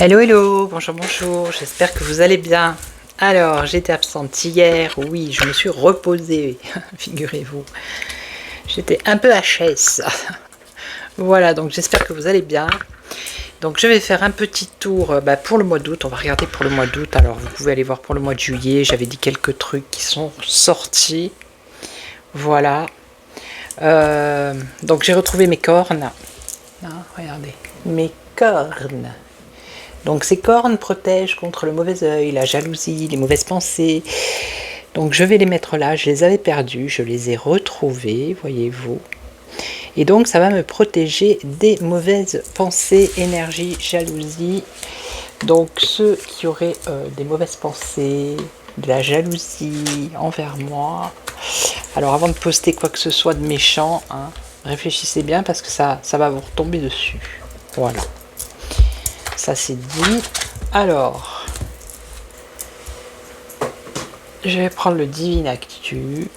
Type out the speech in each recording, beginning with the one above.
Hello, hello, bonjour, bonjour, j'espère que vous allez bien. Alors, j'étais absente hier, oui, je me suis reposée, figurez-vous. J'étais un peu HS. Voilà, donc j'espère que vous allez bien. Donc je vais faire un petit tour pour le mois d'août, on va regarder pour le mois d'août. Alors vous pouvez aller voir pour le mois de juillet, j'avais dit quelques trucs qui sont sortis. Voilà. Donc j'ai retrouvé mes cornes. Ah, regardez, mes cornes. Donc ces cornes protègent contre le mauvais œil, la jalousie, les mauvaises pensées. Donc je vais les mettre là, je les avais perdues, je les ai retrouvées, voyez-vous. Et donc ça va me protéger des mauvaises pensées, énergie, jalousie. Donc ceux qui auraient des mauvaises pensées, de la jalousie envers moi. Alors avant de poster quoi que ce soit de méchant, hein, réfléchissez bien parce que ça va vous retomber dessus. Voilà. Ça c'est dit. Alors, je vais prendre le Divine Actu.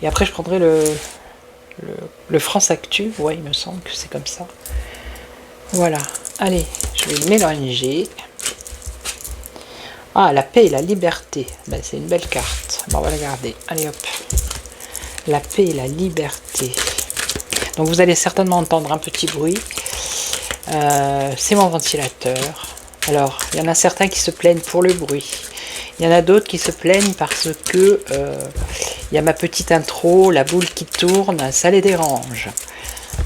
Et après je prendrai le France Actu. Ouais, il me semble que c'est comme ça. Voilà. Allez, je vais mélanger. Ah, la paix et la liberté. Ben, c'est une belle carte. Bon, on va la garder. Allez hop. La paix et la liberté. Donc vous allez certainement entendre un petit bruit. C'est mon ventilateur. Alors, il y en a certains qui se plaignent pour le bruit. Il y en a d'autres qui se plaignent parce que il y a ma petite intro, la boule qui tourne, ça les dérange.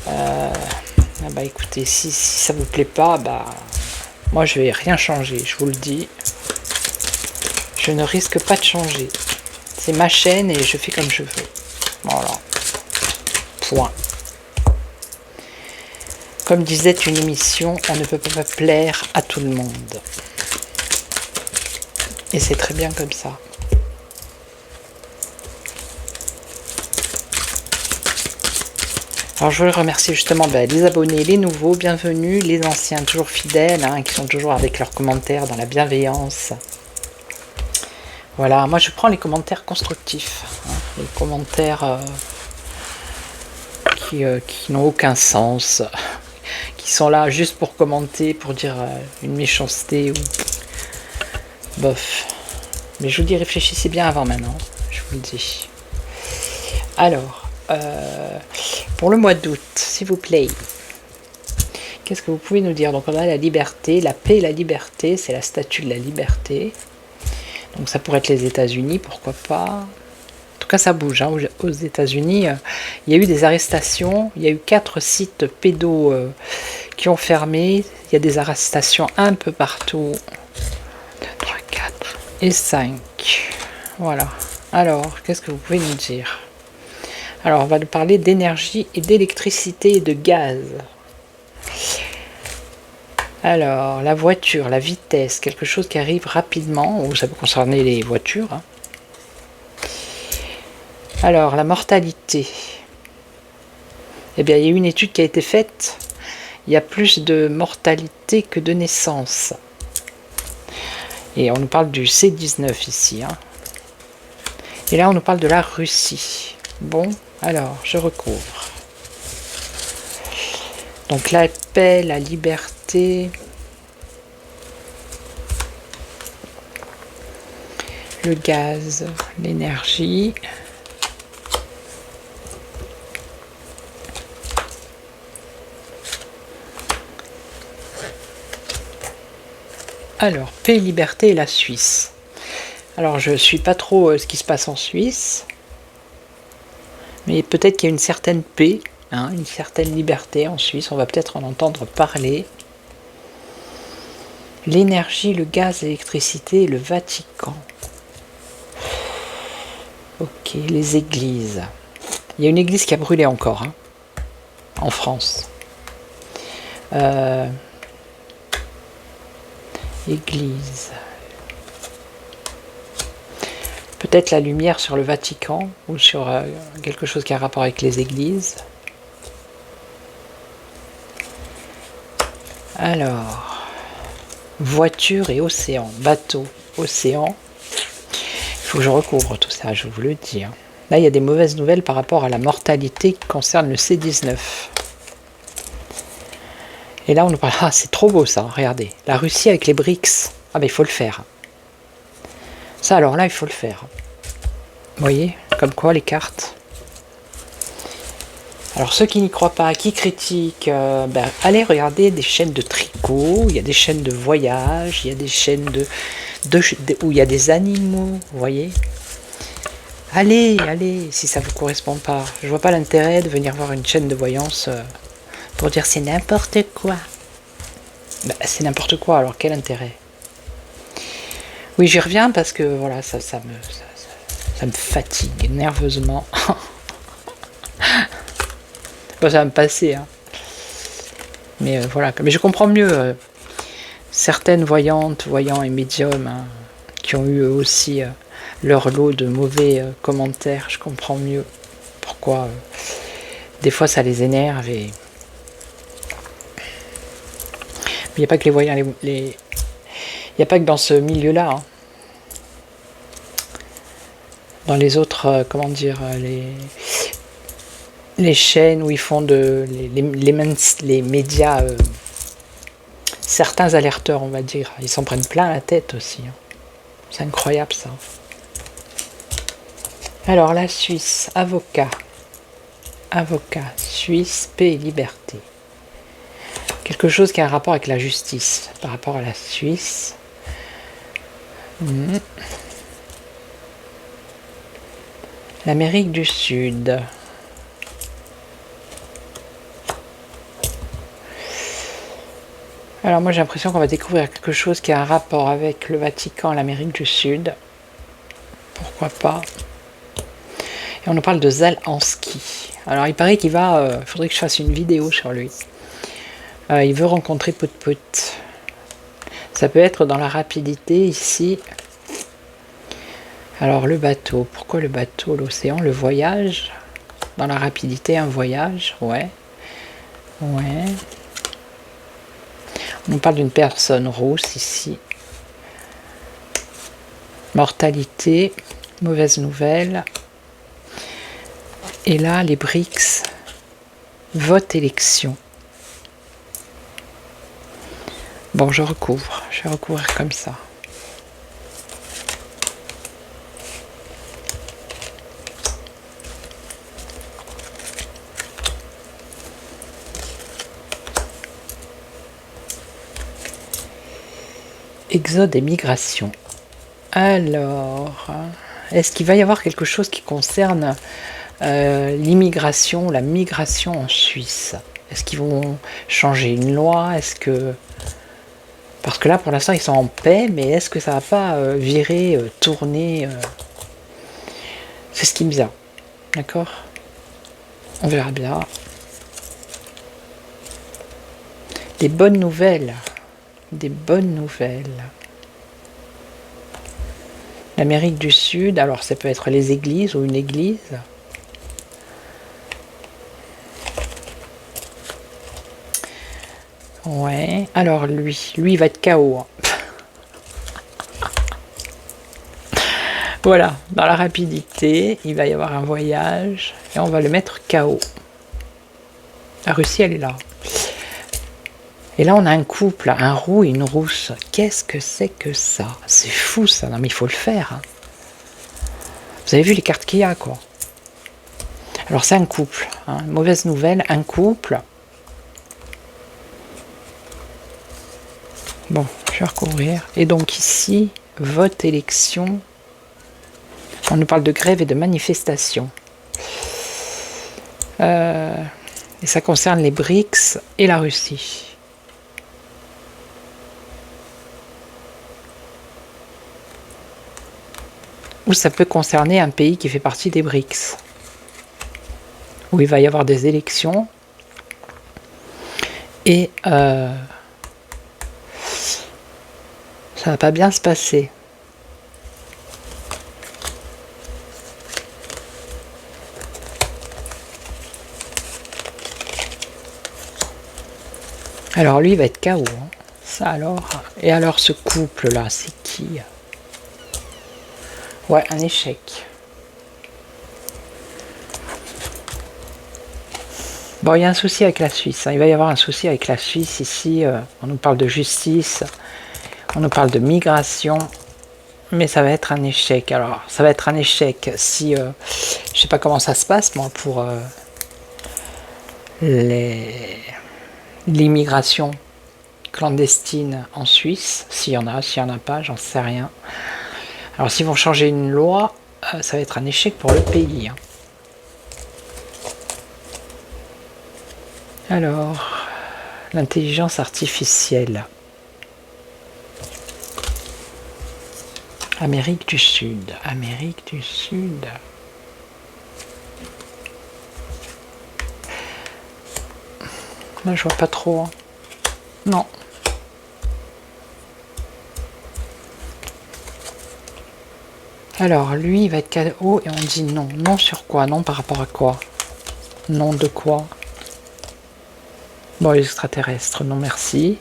Bah écoutez, si ça vous plaît pas, bah moi je vais rien changer, je vous le dis. Je ne risque pas de changer. C'est ma chaîne et je fais comme je veux. Voilà. Point. Comme disait une émission, on ne peut pas plaire à tout le monde. Et c'est très bien comme ça. Alors je voulais remercier justement les abonnés, les nouveaux, bienvenue, les anciens, toujours fidèles, hein, qui sont toujours avec leurs commentaires dans la bienveillance. Voilà, moi je prends les commentaires constructifs, hein, les commentaires qui n'ont aucun sens, qui sont là juste pour commenter, pour dire une méchanceté ou bof. Mais je vous dis, réfléchissez bien avant maintenant, je vous le dis. Alors, pour le mois d'août, s'il vous plaît, qu'est-ce que vous pouvez nous dire? Donc on a la liberté, la paix et la liberté, c'est la statue de la liberté. Donc ça pourrait être les États-Unis, pourquoi pas. En tout cas, ça bouge. Hein. Aux États-Unis, il y a eu des arrestations. Il y a eu 4 sites pédos qui ont fermé. Il y a des arrestations un peu partout. 2, 3, 4 et 5. Voilà. Alors, qu'est-ce que vous pouvez nous dire? Alors, on va nous parler d'énergie et d'électricité et de gaz. Alors, la voiture, la vitesse, quelque chose qui arrive rapidement, ou ça peut concerner les voitures. Hein. Alors, la mortalité. Eh bien, il y a eu une étude qui a été faite. Il y a plus de mortalité que de naissance. Et on nous parle du C19 ici. Hein. Et là, on nous parle de la Russie. Bon, alors, je recouvre. Donc, la paix, la liberté, le gaz, l'énergie. Alors, paix, liberté et la Suisse. Alors, je ne suis pas trop ce qui se passe en Suisse. Mais peut-être qu'il y a une certaine paix, hein, une certaine liberté en Suisse. On va peut-être en entendre parler. L'énergie, le gaz, l'électricité, le Vatican. Ok, les églises. Il y a une église qui a brûlé encore, hein, en France. Église. Peut-être la lumière sur le Vatican ou sur quelque chose qui a rapport avec les églises. Alors, voiture et océan, bateau, océan. Il faut que je recouvre tout ça, je vous le dis. Là, il y a des mauvaises nouvelles par rapport à la mortalité qui concerne le C19. Et là, on nous parle... Ah, c'est trop beau ça, regardez. La Russie avec les BRICS. Ah, ben il faut le faire. Ça, alors là, il faut le faire. Vous voyez, comme quoi les cartes. Alors, ceux qui n'y croient pas, qui critiquent, allez regarder des chaînes de tricot, il y a des chaînes de voyage, il y a des chaînes où il y a des animaux, vous voyez. Allez, si ça ne vous correspond pas. Je vois pas l'intérêt de venir voir une chaîne de voyance pour dire c'est n'importe quoi. C'est n'importe quoi, alors quel intérêt? Oui, j'y reviens parce que voilà, ça me fatigue nerveusement. Bon, ça va me passer, hein. Mais voilà, mais je comprends mieux certaines voyantes, voyants et médiums, hein, qui ont eu eux aussi leur lot de mauvais commentaires. Je comprends mieux pourquoi des fois ça les énerve. Et il n'y a pas que les voyants, il n'y a pas que dans ce milieu-là, hein. Dans les autres, comment dire, les chaînes où ils font les médias, certains alerteurs, on va dire, ils s'en prennent plein la tête aussi, hein. C'est incroyable ça. Alors la Suisse, avocat, Suisse, paix et liberté. Quelque chose qui a un rapport avec la justice par rapport à la Suisse. L'Amérique du Sud. Alors moi j'ai l'impression qu'on va découvrir quelque chose qui a un rapport avec le Vatican, l'Amérique du Sud. Pourquoi pas. Et on nous parle de Zelensky. Alors il paraît qu'il va... faudrait que je fasse une vidéo sur lui. Il veut rencontrer Pout-Pout. Ça peut être dans la rapidité ici. Alors le bateau. Pourquoi le bateau, l'océan, le voyage? Dans la rapidité, un voyage. Ouais. Ouais. On parle d'une personne rousse ici. Mortalité, mauvaise nouvelle. Et là, les BRICS, vote élection. Bon, je recouvre. Je vais recouvrir comme ça. Exode et migration. Alors, est-ce qu'il va y avoir quelque chose qui concerne l'immigration, la migration en Suisse? Est-ce qu'ils vont changer une loi? Est-ce que... Parce que là, pour l'instant, ils sont en paix, mais est-ce que ça va pas virer, tourner C'est ce qui me vient. D'accord? On verra bien. Des bonnes nouvelles. Des bonnes nouvelles. L'Amérique du Sud, alors ça peut être les églises ou une église. Ouais, alors lui il va être KO. Voilà, dans la rapidité, il va y avoir un voyage et on va le mettre KO. La Russie, elle est là. Et là, on a un couple, un roux et une rousse. Qu'est-ce que c'est que ça? C'est fou, ça. Non, mais il faut le faire, hein. Vous avez vu les cartes qu'il y a, quoi. Alors, c'est un couple, hein. Mauvaise nouvelle, un couple. Bon, je vais recouvrir. Et donc, ici, vote, élection. On nous parle de grève et de manifestation. Et ça concerne les BRICS et la Russie. Ou ça peut concerner un pays qui fait partie des BRICS, où il va y avoir des élections et ça va pas bien se passer. Alors lui il va être KO. Hein. Ça alors. Et alors ce couple là, c'est qui? Ouais, un échec. Bon, il y a un souci avec la Suisse. Hein. Il va y avoir un souci avec la Suisse ici. On nous parle de justice, on nous parle de migration, mais ça va être un échec. Alors, ça va être un échec si... je sais pas comment ça se passe, moi, pour l'immigration clandestine en Suisse. S'il y en a pas, j'en sais rien. Alors, s'ils vont changer une loi, ça va être un échec pour le pays. Hein. Alors, l'intelligence artificielle. Amérique du Sud. Amérique du Sud. Là, je vois pas trop. Hein. Non. Alors, lui, il va être KO et on dit non. Non sur quoi? Non par rapport à quoi? Non de quoi? Bon, les extraterrestres, non merci.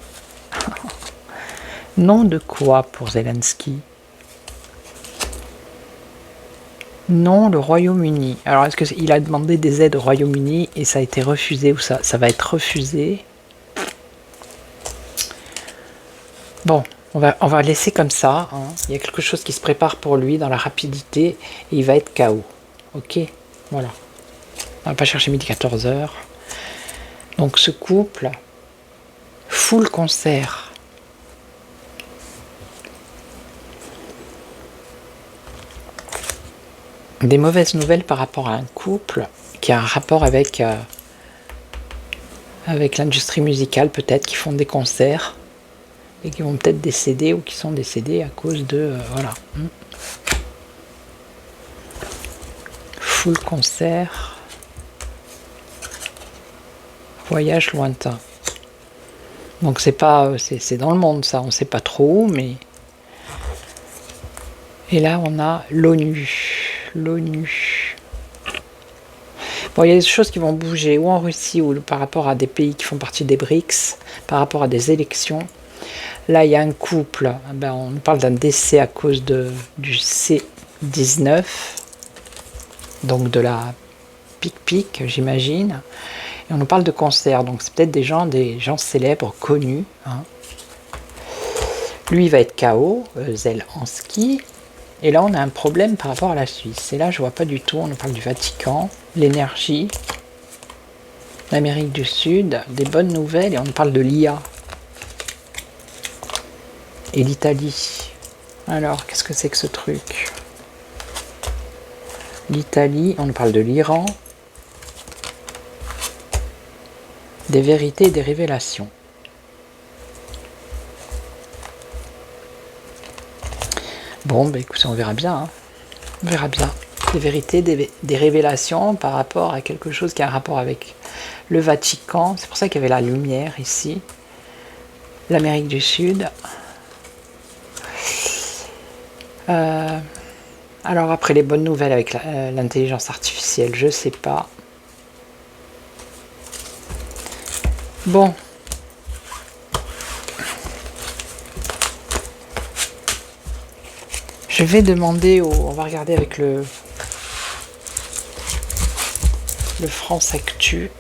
Non de quoi pour Zelensky? Non, le Royaume-Uni. Alors, est-ce qu'il a demandé des aides au Royaume-Uni et ça a été refusé ou ça va être refusé? Bon, on va laisser comme ça. Hein. Il y a quelque chose qui se prépare pour lui dans la rapidité et il va être KO. Ok, voilà. On va pas chercher midi 14h. Donc ce couple, full concert. Des mauvaises nouvelles par rapport à un couple qui a un rapport avec l'industrie musicale peut-être, qui font des concerts et qui vont peut-être décéder ou qui sont décédés à cause de... voilà. Full concert. Voyage lointain. Donc c'est pas... c'est dans le monde ça, on sait pas trop où, mais... Et là on a l'ONU. L'ONU. Bon, il y a des choses qui vont bouger, ou en Russie, ou par rapport à des pays qui font partie des BRICS, par rapport à des élections. Là, il y a un couple, ben, on parle d'un décès à cause du C19, donc de la pic-pic, j'imagine. Et on nous parle de concert, donc c'est peut-être des gens célèbres, connus. Hein. Lui, il va être KO, Zelensky. Et là, on a un problème par rapport à la Suisse. Et là, je vois pas du tout, on nous parle du Vatican, l'énergie, l'Amérique du Sud, des bonnes nouvelles, et on nous parle de l'IA. Et l'Italie. Alors, qu'est-ce que c'est que ce truc? L'Italie, on nous parle de l'Iran, des vérités et des révélations. Bon, bah écoutez, on verra bien. Hein. On verra bien. Des vérités, des révélations par rapport à quelque chose qui a un rapport avec le Vatican. C'est pour ça qu'il y avait la lumière ici. L'Amérique du Sud. Alors après les bonnes nouvelles avec l'intelligence artificielle, je sais pas. Bon. Je vais demander on va regarder avec le France Actu.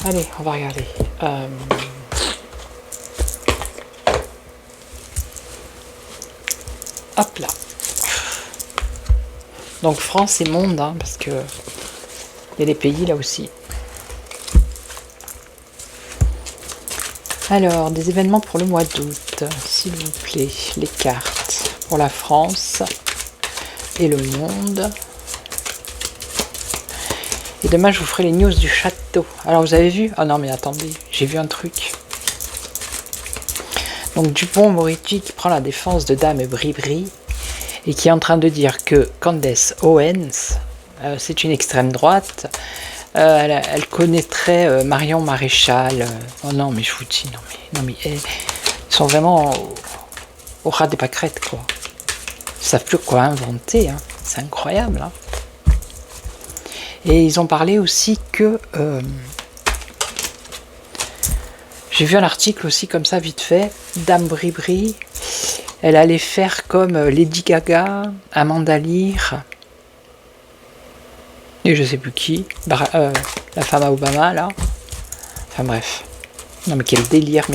Allez, on va regarder. Hop là. Donc France et monde, hein, parce que il y a des pays là aussi. Alors, des événements pour le mois d'août, s'il vous plaît, les cartes pour la France et le monde. Et demain, je vous ferai les news du château. Alors, vous avez vu? Ah non, mais attendez, j'ai vu un truc. Donc Dupond-Moretti qui prend la défense de Dame Bribri et qui est en train de dire que Candace Owens, c'est une extrême droite, elle connaîtrait Marion Maréchal. Oh non, mais je vous dis, non mais ils sont vraiment au ras des pâquerettes, quoi. Ils savent plus quoi inventer, hein. C'est incroyable. Hein. Et ils ont parlé aussi que... j'ai vu un article aussi comme ça, vite fait. Dame Bribri, elle allait faire comme Lady Gaga, Amanda Lear, et je sais plus qui, la femme à Obama, là. Enfin bref. Non mais quel délire,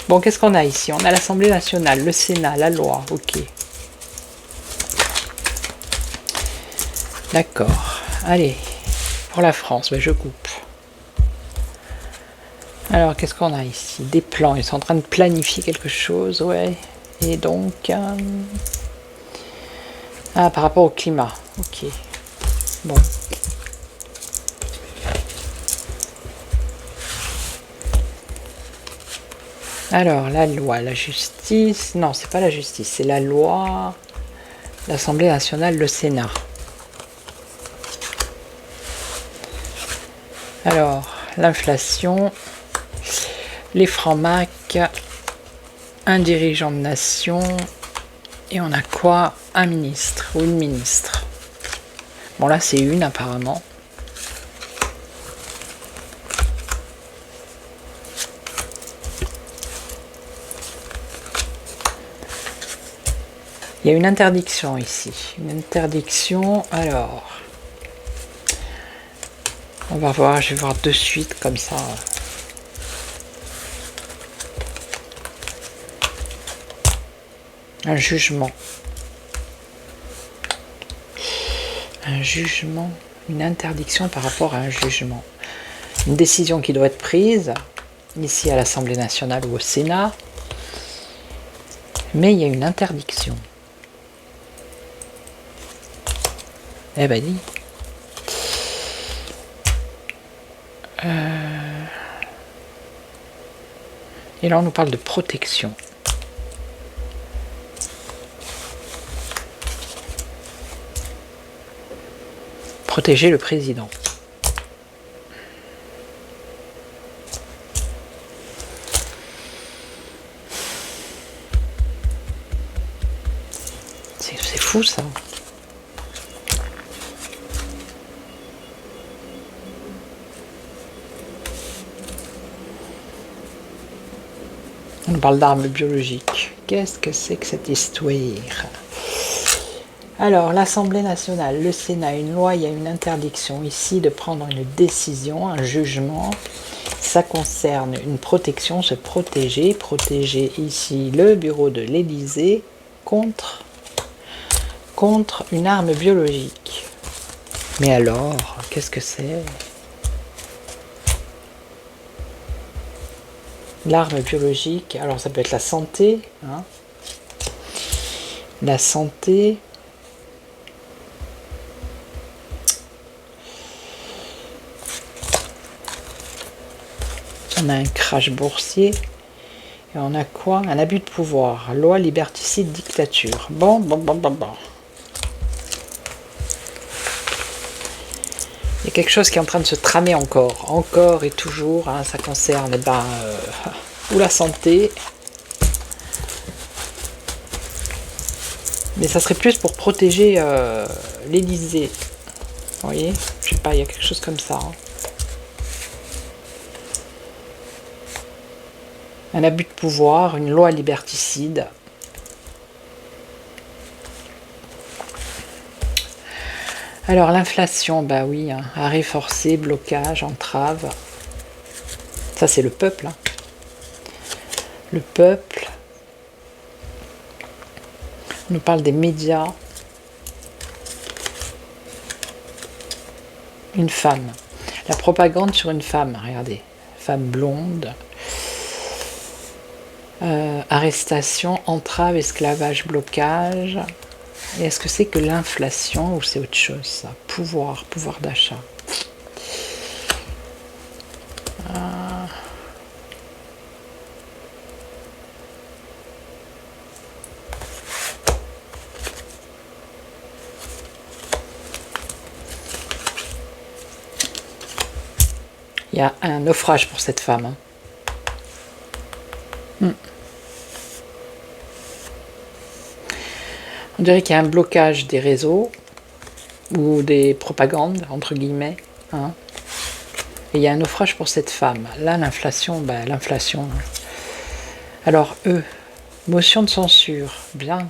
Bon, qu'est-ce qu'on a ici? On a l'Assemblée nationale, le Sénat, la loi, ok. D'accord. Allez, pour la France, je coupe. Alors, qu'est-ce qu'on a ici? Des plans, ils sont en train de planifier quelque chose, ouais. Et donc... ah, par rapport au climat, ok. Bon. Alors, la loi, la justice... Non, c'est pas la justice, c'est la loi... L'Assemblée nationale, le Sénat. Alors, l'inflation... Les francs-mac... Un dirigeant de nation... Et on a quoi? Un ministre ou une ministre. Bon, là, c'est une, apparemment. Il y a une interdiction ici. Une interdiction, alors... On va voir, je vais voir de suite, comme ça. Un jugement. Un jugement. Une interdiction par rapport à un jugement. Une décision qui doit être prise, ici à l'Assemblée nationale ou au Sénat. Mais il y a une interdiction. Eh ben dis. Et là on nous parle de protection. Protéger le président. C'est fou ça. On parle d'armes biologiques. Qu'est-ce que c'est que cette histoire? Alors, l'Assemblée nationale, le Sénat, une loi, il y a une interdiction ici de prendre une décision, un jugement. Ça concerne une protection, se protéger. Protéger ici le bureau de l'Élysée contre une arme biologique. Mais alors, qu'est-ce que c'est? L'arme biologique, alors ça peut être la santé, hein. La santé. On a un crash boursier. Et on a quoi? Un abus de pouvoir. Loi liberticide dictature. Bon. Il y a quelque chose qui est en train de se tramer encore et toujours, hein, ça concerne ou la santé, mais ça serait plus pour protéger l'Élysée, vous voyez, je sais pas, il y a quelque chose comme ça. Hein. Un abus de pouvoir, une loi liberticide. Alors l'inflation, bah oui, hein, arrêt forcé, blocage, entrave. Ça c'est le peuple. Hein. Le peuple. On nous parle des médias. Une femme. La propagande sur une femme, regardez. Femme blonde. Arrestation, entrave, esclavage, blocage. Et est-ce que c'est que l'inflation ou c'est autre chose ça? Pouvoir d'achat. Il y a un naufrage pour cette femme. Hein. On dirait qu'il y a un blocage des réseaux ou des propagandes, entre guillemets. Hein. Et il y a un naufrage pour cette femme. Là, l'inflation, l'inflation. Alors, motion de censure, bien.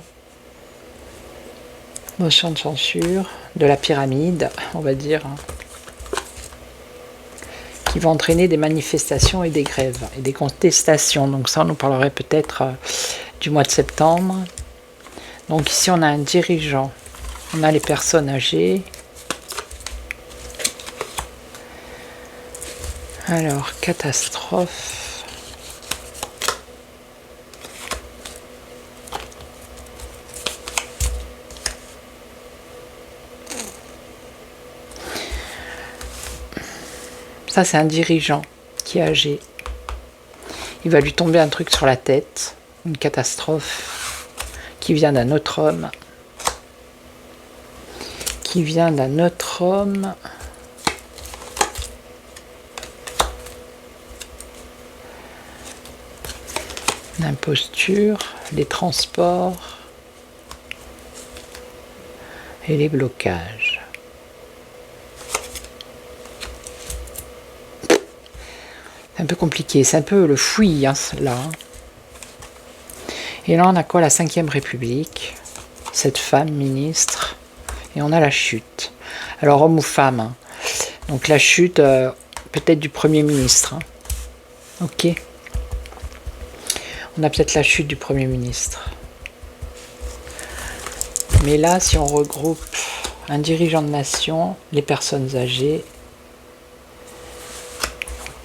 Motion de censure de la pyramide, on va dire. Hein. Qui va entraîner des manifestations et des grèves et des contestations. Donc ça, on nous parlerait peut-être du mois de septembre. Donc ici, on a un dirigeant. On a les personnes âgées. Alors, catastrophe. Ça, c'est un dirigeant qui est âgé. Il va lui tomber un truc sur la tête, une catastrophe qui vient d'un autre homme. L'imposture, les transports et les blocages. C'est un peu compliqué, c'est un peu le fouillis, hein, là. Et là, on a quoi? La 5e République, cette femme ministre, et on a la chute. Alors, homme ou femme, hein. Donc la chute, peut-être du Premier ministre. Hein. Ok. On a peut-être la chute du Premier ministre. Mais là, si on regroupe un dirigeant de nation, les personnes âgées,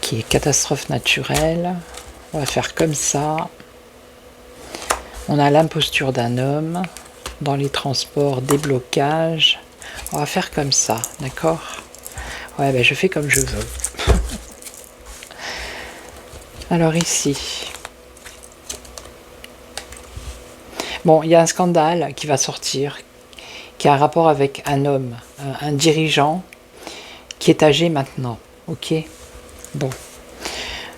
ok, catastrophe naturelle, on va faire comme ça. On a l'imposture d'un homme, dans les transports, des blocages. On va faire comme ça, d'accord? Ouais, ben je fais comme je veux. Alors ici... Bon, il y a un scandale qui va sortir, qui a un rapport avec un homme, un dirigeant, qui est âgé maintenant, ok? Bon.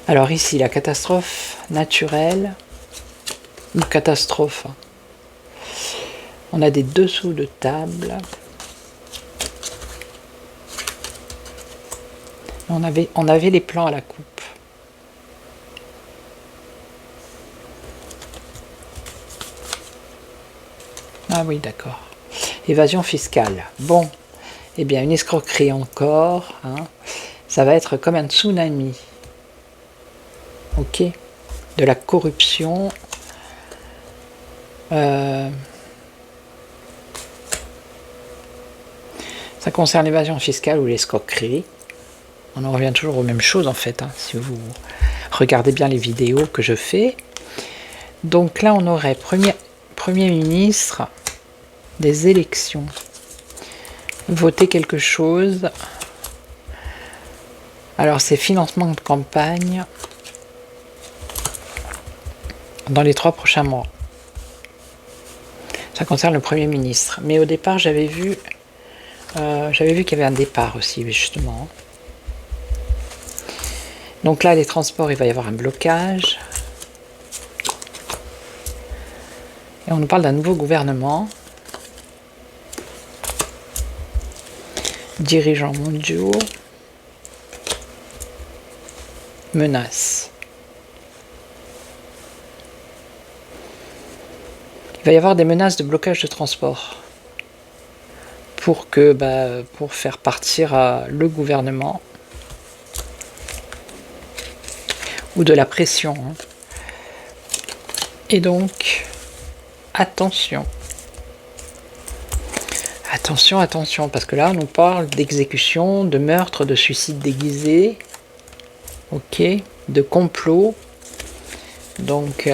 Alors ici, la catastrophe naturelle, ou catastrophe. On a des dessous de table. On avait les plans à la coupe. Ah oui, d'accord. Évasion fiscale. Bon, eh bien, une escroquerie encore. Hein. Ça va être comme un tsunami. Ok. De la corruption. Ça concerne l'évasion fiscale ou l'escroquerie. On en revient toujours aux mêmes choses, en fait. Hein, si vous regardez bien les vidéos que je fais. Donc là, on aurait Premier ministre... des élections, voter quelque chose. Alors c'est financement de campagne dans les 3 prochains mois. Ça concerne le Premier ministre. Mais au départ, j'avais vu qu'il y avait un départ aussi, justement. Donc là, les transports, il va y avoir un blocage. Et on nous parle d'un nouveau gouvernement. Dirigeants mondiaux. Menaces. Il va y avoir des menaces de blocage de transport pour faire partir le gouvernement ou de la pression. Hein. Et donc, attention. Attention, parce que là, on nous parle d'exécution, de meurtre, de suicide déguisé, ok, de complot, donc,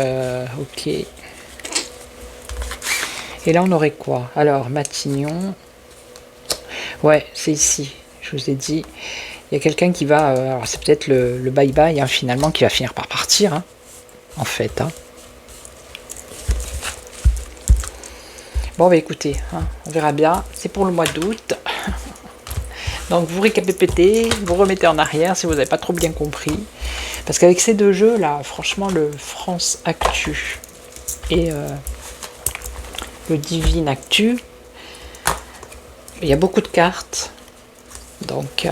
ok. Et là, on aurait quoi? Alors, Matignon, ouais, c'est ici, je vous ai dit, il y a quelqu'un qui va, alors c'est peut-être le bye-bye, hein, finalement, qui va finir par partir, hein, en fait, hein. Bon, bah écoutez, hein, on verra bien. C'est pour le mois d'août. Donc vous récapitulez, vous remettez en arrière si vous n'avez pas trop bien compris. Parce qu'avec ces deux jeux là, franchement le France Actu et le Divine Actu, il y a beaucoup de cartes. Donc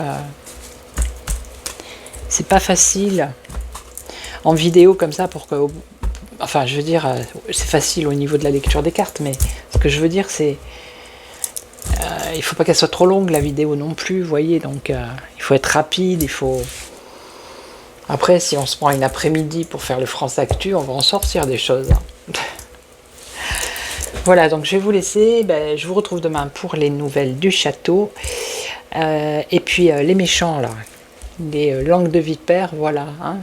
c'est pas facile en vidéo comme ça pour que... Enfin je veux dire, c'est facile au niveau de la lecture des cartes, mais ce que je veux dire c'est... il faut pas qu'elle soit trop longue la vidéo non plus, vous voyez, donc il faut être rapide, il faut... Après, si on se prend une après-midi pour faire le France Actu, on va en sortir des choses. Voilà, donc je vais vous laisser, je vous retrouve demain pour les nouvelles du château. Et puis les méchants là, les langues de vipère, voilà. Hein.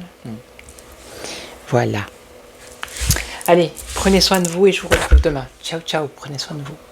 Voilà. Allez, prenez soin de vous et je vous retrouve demain. Ciao, ciao, prenez soin de vous.